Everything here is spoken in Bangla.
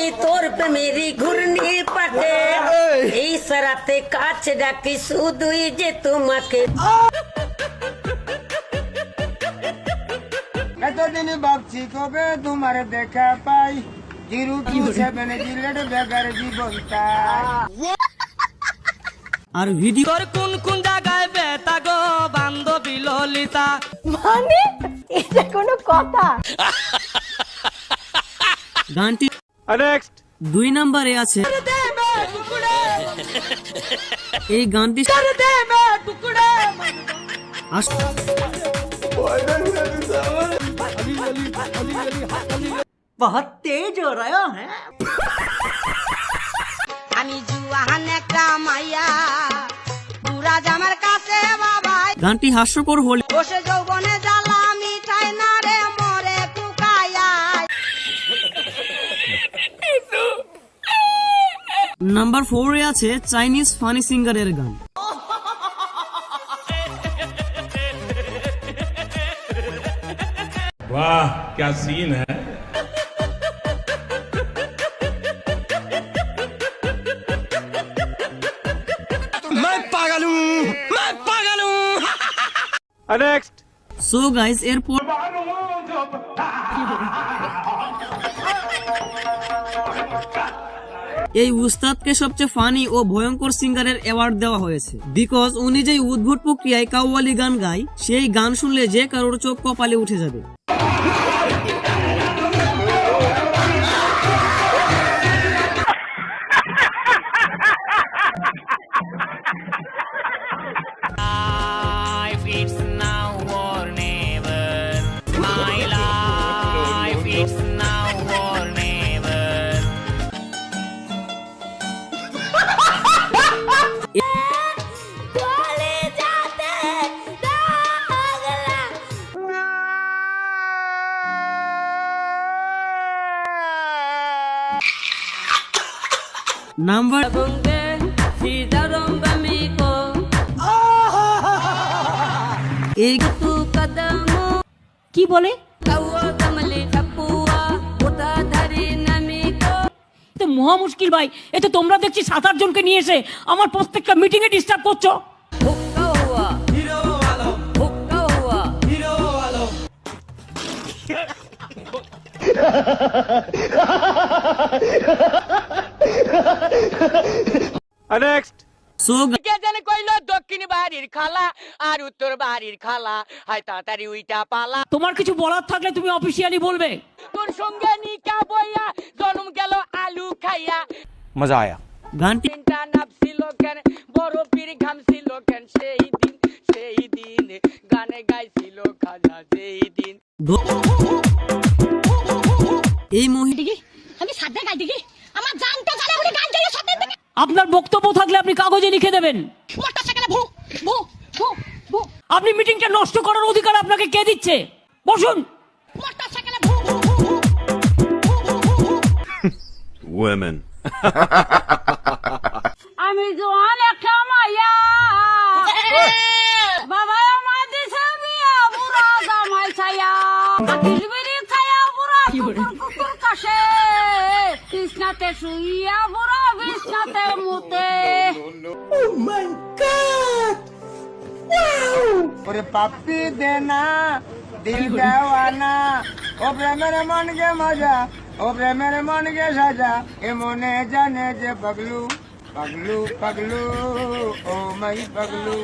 আমি তোর প্রেমেরই ঘূর্ণি পাটে এই সারাতে কাছে ডাকি শুধুই যে তোমাকে। এতদিন ভাবছি কবে তোমার দেখা পাই, 027 জিলেট বেকার জীবনটা। আর ভিডিও কোন কোন জায়গায় বেতা গো বান্ধবী ললিতা, মানে এটা কোনো কথা? গানটি নেক্সট 2 নম্বরে আছে। এই গানটি बहुत तेज हो रहा है। আমি জুয়ান একটা মাইয়া বুড়া জামার কাছে বাবা গানটি হাস্যকর হলে বসে যৌবনে জ্বালা মিঠাই না রে মরে কুকায়া। নাম্বার 4 এ আছে চাইনিজ ফানি সিঙ্গারের গান। वाह क्या सीन है। मैं पागल हूँ। নেক্সট সো গাইস এরপর এই উস্তাদকে সবচেয়ে ফানি ও ভয়ঙ্কর সিঙ্গারের অ্যাওয়ার্ড দেওয়া হয়েছে, বিকজ উনি যেই উদ্ভট প্রক্রিয়ায় কাওয়ালি গান গায় সেই গান শুনলে যে কারোর চোখ কপালে উঠে যাবে। Life it's now or never. My life it's now or never. চলে যাতে দাগলা। নাম্বার এই কি বলে? মহা মুশকিল ভাই, এ তো তোমরা দেখছি 7-8 জনকে নিয়ে এসে আমার প্রত্যেকটা মিটিং এ ডিস্টার্ব করছো। নেক্সট সো কে জানে কইলো দক্ষিণ বাড়ির খালা আর উত্তর বাড়ির খালা, হাই তাড়াতাড়ি উইটা পালা। তোমার কিছু বলার থাকলে তুমি অফিসিয়ালি বলবে। তোর সঙ্গে নিকা বইয়া জন্ম গেল আলু খাইয়া, মজা আয়া। গানটি তিনটা নাপছিল কেন বড় পীর ঘামছিল কেন, সেই দিন গানে গাইছিল খাজা সেই দিন। এই মহিলা আমি সাথে গাই দিই, আমার জানটা জানে উনি গান গাইয়ে সাথে দিকে। আপনার বক্তব্য থাকলে আপনি কাগজে লিখে দেবেন। মোটরসাইকেলে ভু ভু ভু ভু। আপনি মিটিংটা নষ্ট করার অধিকার আপনাকে কে দিচ্ছে? বসুন। মোটরসাইকেলে ভু ভু ভু ভু। Women. আমি জোয়ান একটা মাইয়া বাবা আমার দিছে বিয়া বুড়া জামাই ছায়া আতিশ বিড়ি ছায়া বুড়া কুকুর কাশে কৃষ্ণাতে শুইয়া বুড়া বিষ্ণাতে মুতে। ওরে পাপ্পি দেনা দিল দেওয়ানা, ও প্রেমের মন কে মজা, ও প্রেমের মন কে সাজা, এ মনে জানে যে পাগলু পাগলু পাগলু, ও মাই পাগলু